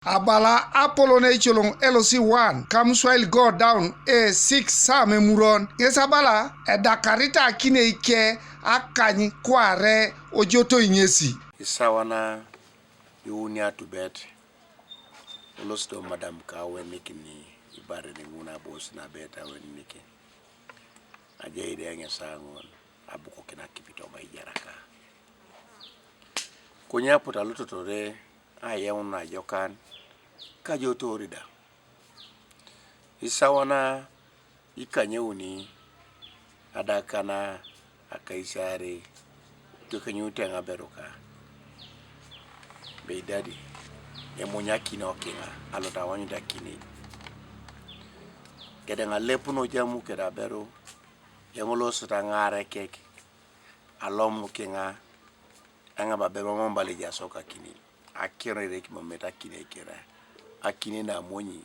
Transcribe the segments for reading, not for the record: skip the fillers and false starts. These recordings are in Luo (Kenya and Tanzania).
Abala Apolon Eicolong LC1 Kamswile go down A6 Same Muron Ngesabala Dakarita kine ike akani kware ojoto inyesi Isawana yunia to bet Ulosto Madam Kawe Nikini Ibare ni muna boss na beta when Niki Ajaide yange sangon abuko kina kipito maijaraka Kunya puta luto tore ayewna jokan kajoto rida Isawana ikanyuni adakana akaisare tukanyute ngaberuka beidadi emunyaki no kinga alota wanyuda kini kedanga lepuno jamu kedabero yangolo sutangare kek alom kinga anga babero mombali jasoka kini akire reki mometa kini kira akini na monyi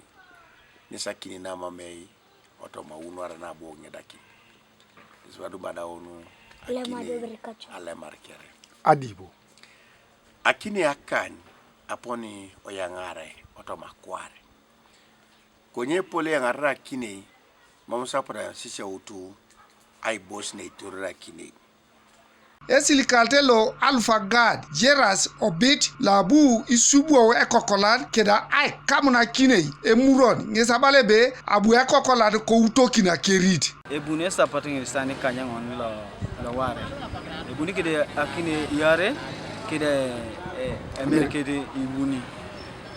nisa kini na mamei otoma unwara na bonge daki iswadu bada onu ale markere Adibo akini akani aponi oyangare otoma kware konye pole yangara akini mamusa para sisha utu ai boss ne turra kini Esilikaltelo Alpha God Jeras Obit Labu Isubu Ikokolak keda ai kamuna kine emuron ngesabalebe abu Ikokolak ko utokina kerit ebune sapating stani kanyangon la ware ebuni kede akine yare kede emerkede ibuni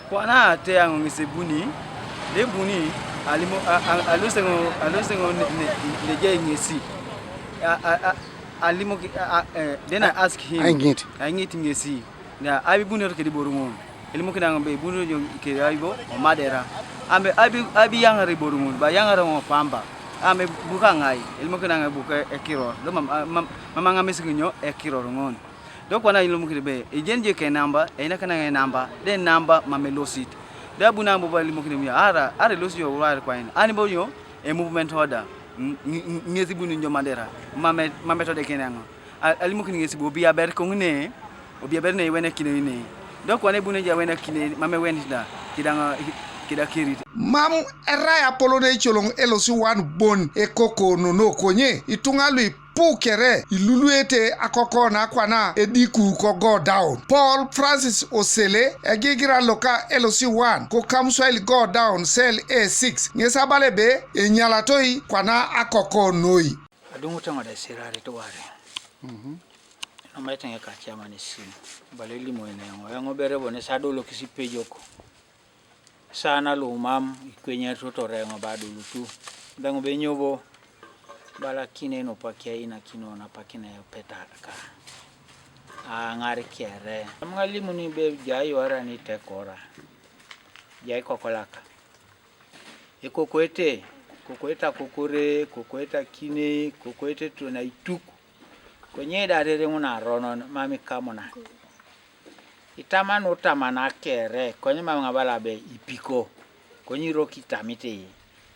kwana te yango ngisebuni de buni alimo alusengo neje ngesi alimo then I ask him I get ngesi na abibuni kede borumon elimo kina ngambe bunu kede aibo o madera ambe abi yangare borumon ba yangare mo pamba ame buka ngai ilmu kena buka ekiro do mama ngame siginyo ekiro ngon do kwana ilmu kirebe ejenje ke namba ina kana namba de namba mamelosit da buna mbo bali ilmu kirebe ara losi yo wala kwa ina ani bonyo e movement order ngezi bunu njo madera mame to de kenango ilmu kirebe ngezi bo biya ber ko ngene obiya ber ne wena kine ne do kwana bunu ja wena kine mame wenida kidanga kidakirite Mam era Apolon Eicolong LC1 bon ekoko no konye itungalui pukere iluluete akoko na kwana ediku ko go down Paul Francis Osele egigira loka LC1 ko Kamswile go down cell A6 ngesabalebe enyalatoi kwana akoko noi adungu tanga da sirare to ware amaitanga ka chama ni sin baleli moene yango berebo ne sadolo kisipejoko sana lo mam kwenye toto rengo bado lutu dango benyobo bala kine no pakia ina kino na pakina ya petaka ngare kere ngali muni be jai wara ni tekora jai kokolaka kokoeta kokore kokoeta kine kokoete tuna ituku kwenye darere muna rono mami kamona itama no tamana kere konye mama bala be ipiko konyi roki tamite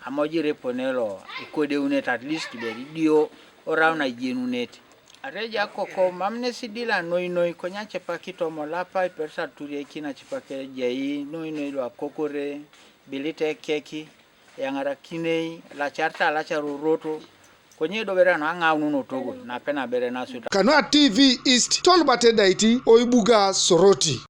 amoji reponelo ikode unet at least be dio orauna jenunet areja koko mamne sidila noi konya chepa kito molapa persa turie kina chepa ke jei noi do kokore bilite keki yangara kinei la charta la charuroto konye do bere na ngawnu no togo na pena bere na suta Kanwa TV East Tolbate Daiti Oibuga Soroti